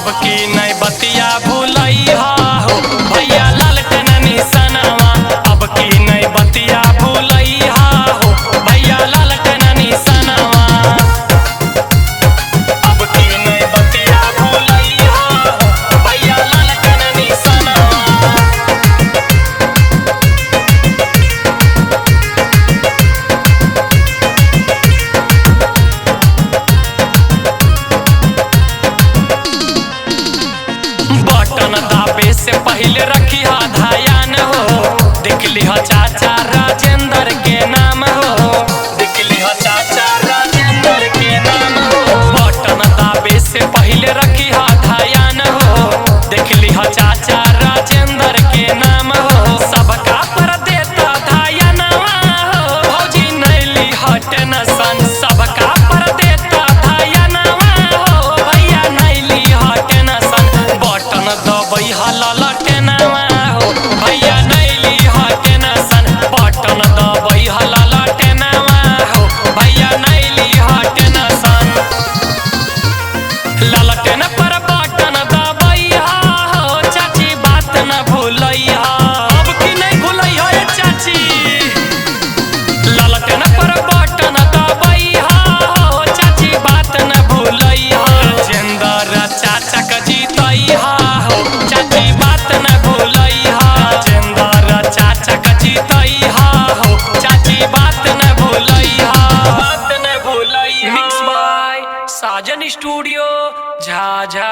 अब की नहीं बतिया भूलैया हो भैया लालटेन निशानवा। अब की नहीं बतिया भूलैया हो भैया लालटेन निशानवा। अब की नहीं बतिया भूलैया हो भैया लालटेन निशानवा। बटन दाबे से पहले रखी ध्यान हो, देख लिहा चाचा राजेंद्र के नाम हो, देख लिहा चाचा राजेंद्र के नाम हो। बटन दाबे से पहले रखी ध्यान हो, देख लिहा चाचा राजेंद्र के नाम हो। सबका पर देता ध्यानवा हो भौजी नहीं लिहा टेंशन। सबका पर देता ध्यानवा हो भैया नहीं लिहा टेंशन। बटन दबई लालटेनवा हो भैया नहीं लिहा टेंशन। बटन दबई लालटेनवा हो भैया नहीं लिहा टेंशन। लालटेन पर बटन दबैया हो चाची बात न भूलैया। अब की नहीं भूलैया चाची। लालटेन पर बटन दबैया हो चाची बात न भूलैया। राजेंद्र चाचा का जीतैया हो चाची बात न भूलैया। राजेंद्र चाचा का जीतैया हो चाची बात न भूलैया। बात न भूलैया। Mix by Sajan studio Jhajha.